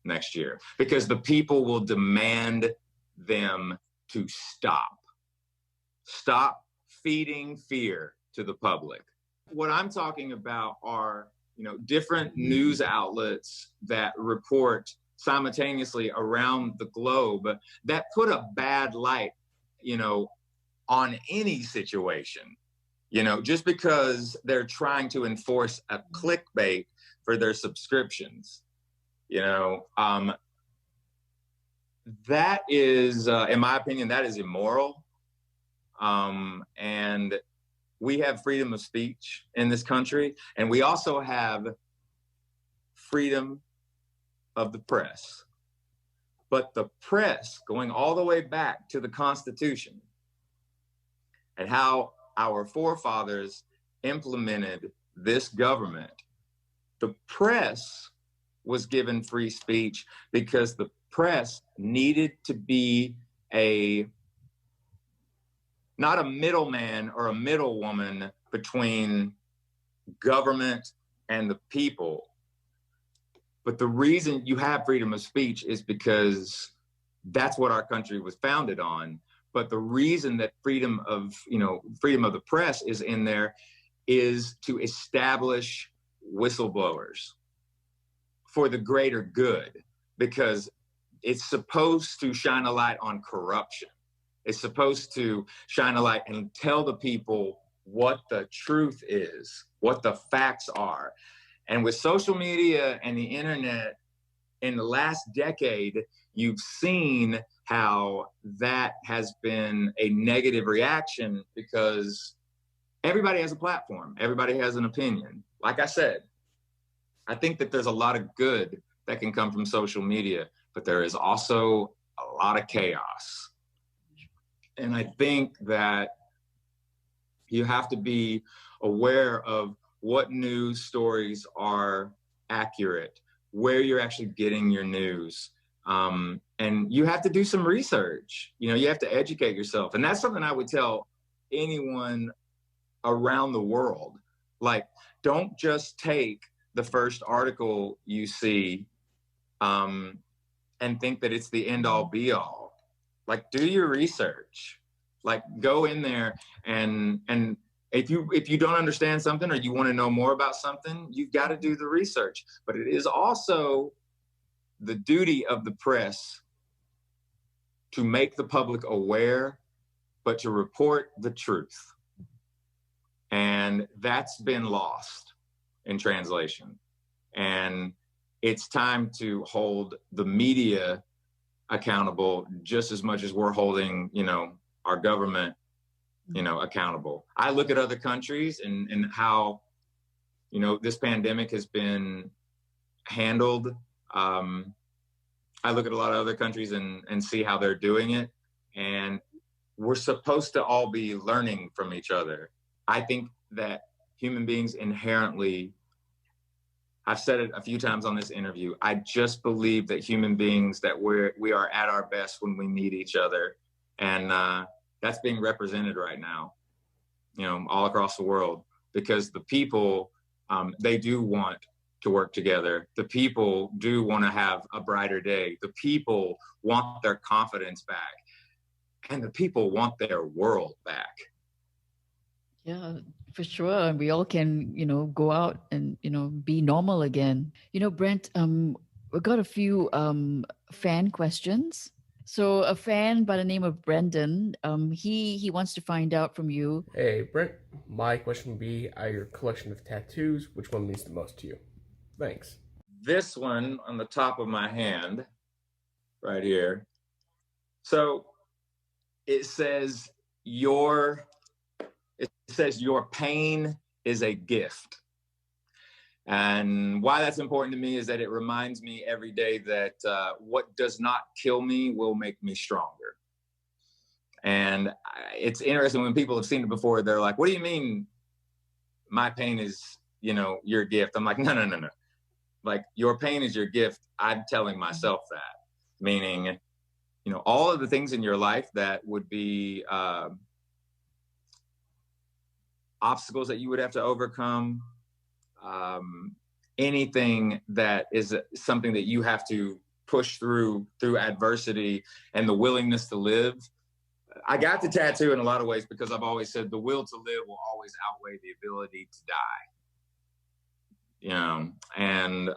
next year, because the people will demand them to stop feeding fear to the public. What I'm talking about are, different news outlets that report simultaneously around the globe that put a bad light, on any situation, just because they're trying to enforce a clickbait for their subscriptions. That is, in my opinion, that is immoral. And we have freedom of speech in this country, and we also have freedom of the press. But the press, going all the way back to the Constitution and how our forefathers implemented this government, the press was given free speech because the press needed to be not a middleman or a middlewoman between government and the people. But the reason you have freedom of speech is because that's what our country was founded on. But the reason that freedom of the press is in there is to establish whistleblowers for the greater good, because it's supposed to shine a light on corruption. It's supposed to shine a light and tell the people what the truth is, what the facts are. And with social media and the internet in the last decade, you've seen how that has been a negative reaction, because everybody has a platform. Everybody has an opinion. Like I said, I think that there's a lot of good that can come from social media, but there is also a lot of chaos. And I think that you have to be aware of what news stories are accurate, where you're actually getting your news. And you have to do some research. You have to educate yourself. And that's something I would tell anyone around the world. Like, don't just take the first article you see and think that it's the end all be all. Like, do your research. Like, go in there and if you don't understand something or you want to know more about something, you've got to do the research. But it is also the duty of the press to make the public aware, but to report the truth. And that's been lost in translation. And it's time to hold the media accountable just as much as we're holding, our government, accountable. I look at other countries and how, this pandemic has been handled. I look at a lot of other countries and see how they're doing it. And we're supposed to all be learning from each other. I think that human beings inherently, I've said it a few times on this interview, I just believe that human beings, that we are at our best when we need each other. And that's being represented right now, all across the world, because the people, they do want to work together. The people do want to have a brighter day. The people want their confidence back. And the people want their world back. Yeah, for sure. And we all can, go out and, be normal again. Brent, we've got a few fan questions. So a fan by the name of Brendan, he wants to find out from you. Hey, Brent, my question would be, out of your collection of tattoos, which one means the most to you? Thanks. This one on the top of my hand, right here. So it says your pain is a gift. And why that's important to me is that it reminds me every day that what does not kill me will make me stronger. And it's interesting when people have seen it before, they're like, what do you mean my pain is, your gift? I'm like, no. Like, your pain is your gift. I'm telling myself that, meaning, all of the things in your life that would be obstacles that you would have to overcome, anything that is something that you have to push through adversity and the willingness to live. I got the tattoo in a lot of ways because I've always said the will to live will always outweigh the ability to die. And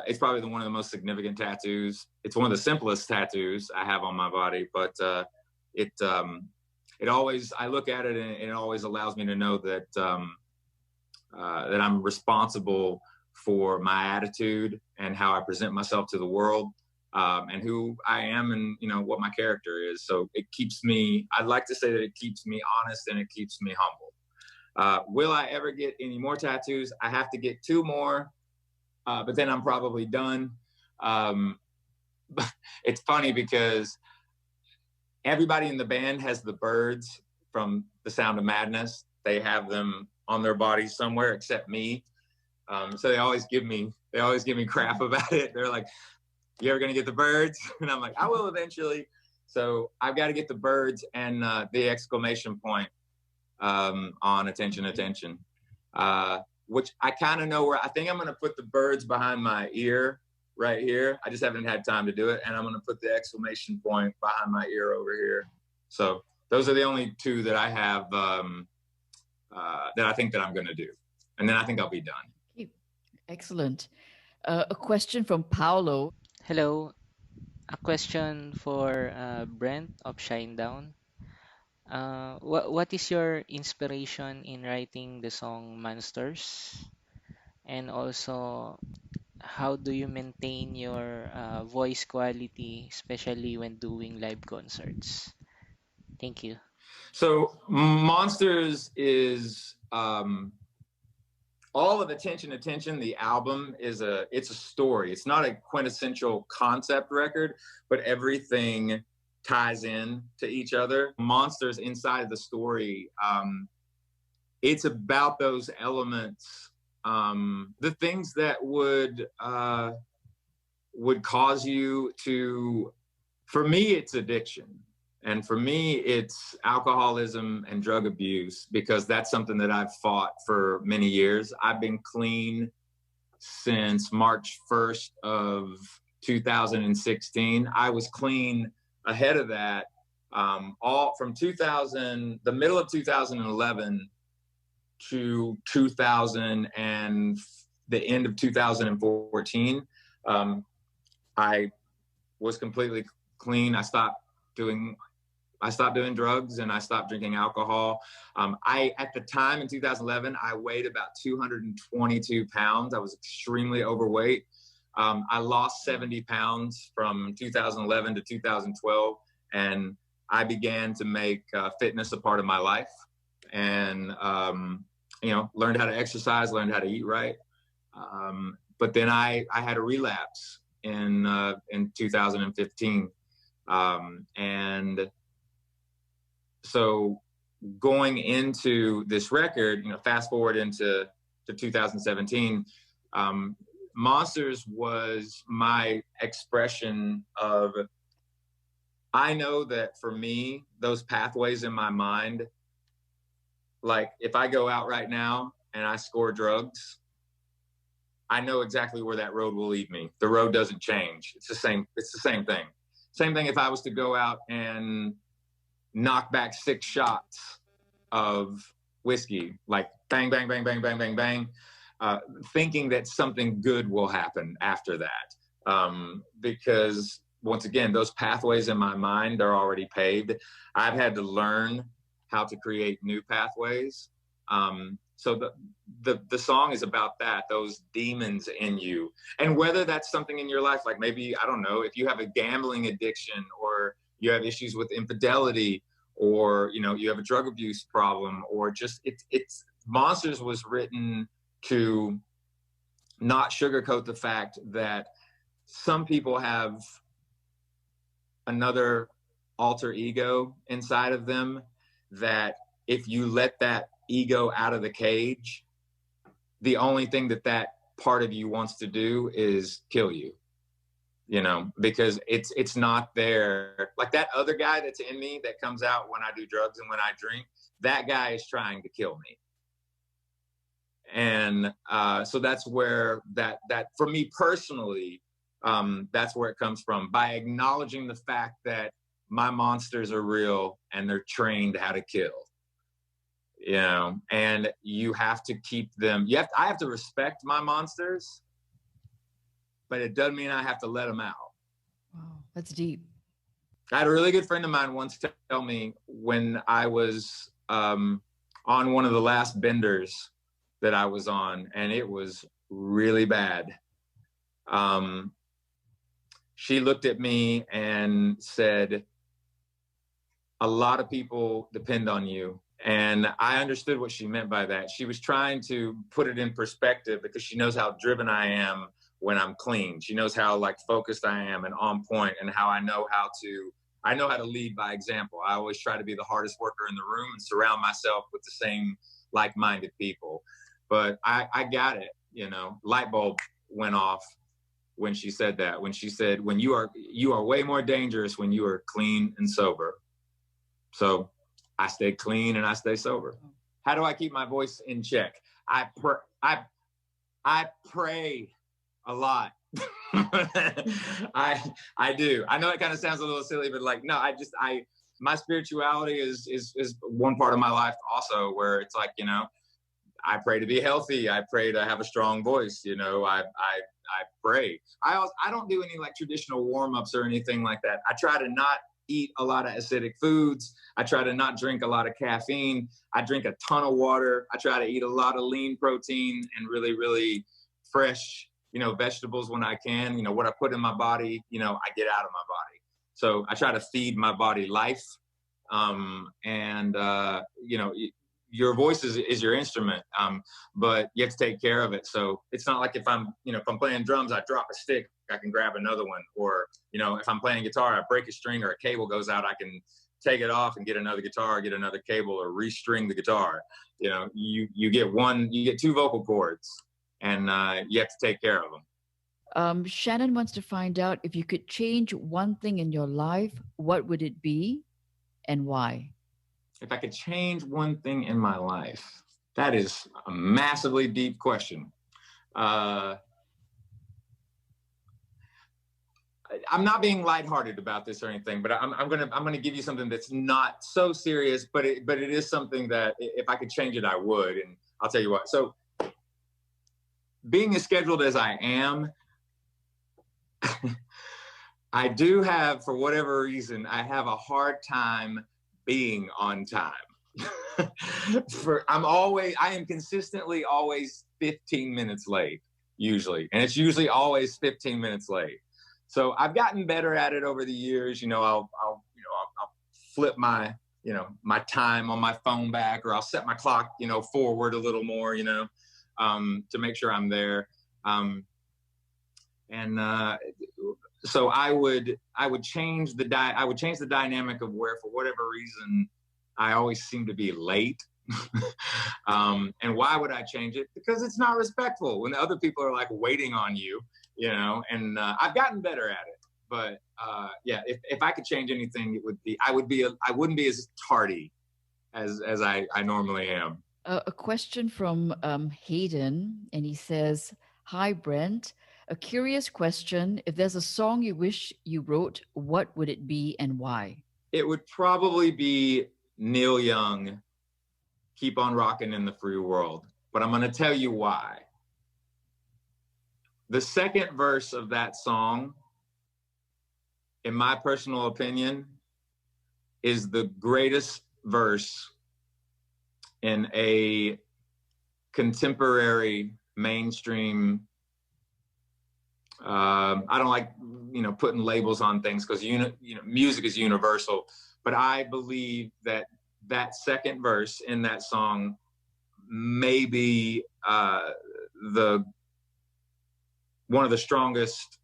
it's probably one of the most significant tattoos. It's one of the simplest tattoos I have on my body, but it always, I look at it and it always allows me to know that that I'm responsible for my attitude and how I present myself to the world, and who I am and, what my character is. So it keeps me, I'd like to say that it keeps me honest and it keeps me humble. Will I ever get any more tattoos? I have to get 2 more, but then I'm probably done. It's funny because everybody in the band has the birds from The Sound of Madness. They have them on their bodies somewhere except me. So they always give me crap about it. They're like, you ever gonna get the birds? And I'm like, I will eventually. So I've got to get the birds and the exclamation point on attention. which I kind of know where. I think I'm going to put the birds behind my ear right here. I just haven't had time to do it. And I'm going to put the exclamation point behind my ear over here. So those are the only two that I have that I think that I'm going to do. And then I think I'll be done. Excellent. A question from Paolo. Hello, a question for Brent of Shinedown. What is your inspiration in writing the song Monsters? And also, how do you maintain your voice quality, especially when doing live concerts? Thank you. So Monsters is all of Attention, the album is it's a story. It's not a quintessential concept record, but everything ties in to each other. Monsters inside the story, it's about those elements, the things that would cause you to, for me, it's addiction. And for me, it's alcoholism and drug abuse, because that's something that I've fought for many years. I've been clean since March 1st of 2016. I was clean ahead of that, all from the middle of 2011 to 2000 and the end of 2014. I was completely clean. I stopped doing drugs and I stopped drinking alcohol. At the time in 2011, I weighed about 222 pounds. I was extremely overweight. I lost 70 pounds from 2011 to 2012. And I began to make fitness a part of my life, and, learned how to exercise, learned how to eat right. But then I had a relapse in 2015. And so going into this record, fast forward into 2017, Monsters was my expression of, I know that for me, those pathways in my mind, like if I go out right now and I score drugs, I know exactly where that road will lead me. The road doesn't change. It's the same thing. Same thing if I was to go out and knock back 6 shots of whiskey, like bang, bang, bang, bang, bang, bang, bang, thinking that something good will happen after that. Because once again, those pathways in my mind are already paved. I've had to learn how to create new pathways. So the song is about that, those demons in you. And whether that's something in your life, like maybe, I don't know, if you have a gambling addiction, or you have issues with infidelity, or, you have a drug abuse problem, or just it's Monsters was written to not sugarcoat the fact that some people have another alter ego inside of them, that if you let that ego out of the cage, the only thing that part of you wants to do is kill you, because it's not there. Like that other guy that's in me that comes out when I do drugs and when I drink, that guy is trying to kill me. And so that's where that for me personally, that's where it comes from, by acknowledging the fact that my monsters are real and they're trained how to kill. And you have to keep them. I have to respect my monsters, but it doesn't mean I have to let them out. Wow, that's deep. I had a really good friend of mine once tell me, when I was on one of the last benders that I was on, and it was really bad. She looked at me and said, "A lot of people depend on you." And I understood what she meant by that. She was trying to put it in perspective, because she knows how driven I am when I'm clean. She knows how focused I am and on point, and how I know how to lead by example. I always try to be the hardest worker in the room and surround myself with the same like-minded people. But I got it, light bulb went off when she said that, when she said, you are way more dangerous when you are clean and sober. So I stay clean and I stay sober. How do I keep my voice in check? I pray a lot. I do. I know it kind of sounds a little silly, but like, no, my spirituality is one part of my life also, where it's like, you know, I pray to be healthy. I pray to have a strong voice. You know, I pray. I don't do any like traditional warm-ups or anything like that. I try to not eat a lot of acidic foods. I try to not drink a lot of caffeine. I drink a ton of water. I try to eat a lot of lean protein and really, really fresh, you know, vegetables when I can. You know, what I put in my body, you know, I get out of my body. So I try to feed my body life. You know, your voice is your instrument, but you have to take care of it. So it's not like if I'm playing drums, I drop a stick, I can grab another one. Or, you know, if I'm playing guitar, I break a string or a cable goes out, I can take it off and get another guitar, get another cable, or restring the guitar. You know, you get two vocal cords, and you have to take care of them. Shannon wants to find out, if you could change one thing in your life, what would it be and why? If I could change one thing in my life, that is a massively deep question. I'm not being lighthearted about this or anything, but I'm gonna give you something that's not so serious, but it is something that if I could change it, I would, and I'll tell you what. So, being as scheduled as I am, I do have, for whatever reason, I have a hard time being on time. I am consistently always 15 minutes late, usually. And it's usually always 15 minutes late. So I've gotten better at it over the years. You know, I'll flip my time on my phone back, or I'll set my clock, you know, forward a little more, you know, to make sure I'm there. So I would change the dynamic of where, for whatever reason, I always seem to be late. And why would I change it? Because it's not respectful when other people are like waiting on you, you know. And I've gotten better at it. But yeah, if I could change anything, it would be I wouldn't be as tardy as I normally am. A question from Hayden, and he says, "Hi, Brent. A curious question. If there's a song you wish you wrote, what would it be and why?" It would probably be Neil Young, "Keep on Rockin' in the Free World." But I'm going to tell you why. The second verse of that song, in my personal opinion, is the greatest verse in a contemporary mainstream. I don't like, you know, putting labels on things, because music is universal. But I believe that second verse in that song may be one of the strongest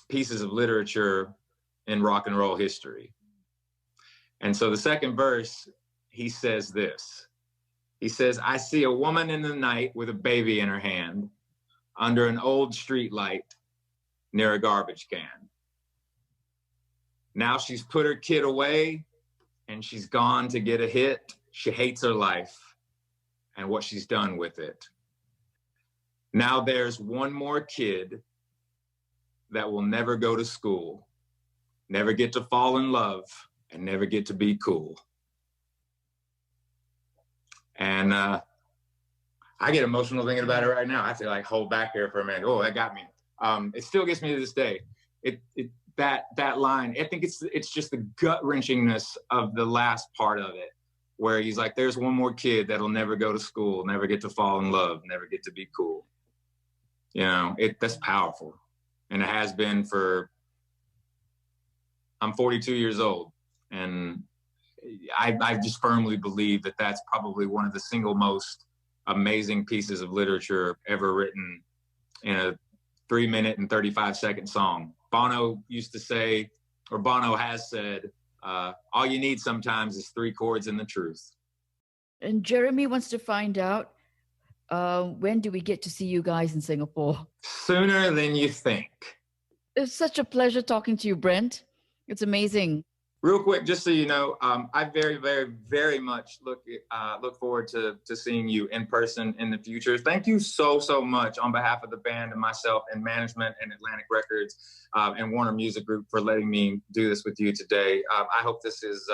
pieces of literature in rock and roll history. And so the second verse, he says this. He says, "I see a woman in the night with a baby in her hand under an old street light near a garbage can. Now she's put her kid away and she's gone to get a hit. She hates her life and what she's done with it. Now there's one more kid that will never go to school, never get to fall in love, and never get to be cool." And I get emotional thinking about it right now. I have to like hold back here for a minute. Oh, that got me. It still gets me to this day. That line, I think it's just the gut-wrenchingness of the last part of it, where he's like, there's one more kid that'll never go to school, never get to fall in love, never get to be cool. You know, that's powerful. And it has been I'm 42 years old, and I just firmly believe that that's probably one of the single most amazing pieces of literature ever written in a 3-minute and 35-second song. Bono used to say, or Bono has said, all you need sometimes is 3 chords and the truth. And Jeremy wants to find out, when do we get to see you guys in Singapore? Sooner than you think. It's such a pleasure talking to you, Brent. It's amazing. Real quick, just so you know, I very, very, very much look forward to seeing you in person in the future. Thank you so much on behalf of the band and myself and management and Atlantic Records and Warner Music Group for letting me do this with you today. I hope this is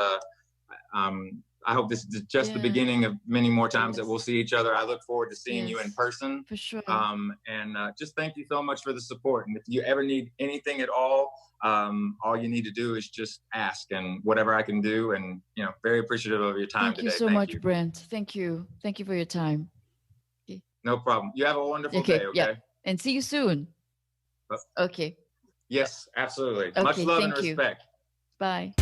just the Yeah. beginning of many more times that Yes. we'll see each other. I look forward to seeing you in Yes. person. For sure. And just thank you so much for the support. And if you ever need anything at all you need to do is just ask, and whatever I can do. And very appreciative of your time Thank today. you so Thank much, you. Brent. Thank you. Thank you for your time. Okay. No problem. You have a wonderful Okay. day. Okay. Yeah. And see you soon. Okay. Yes, absolutely. Okay, Much love and thank you. respect. Bye.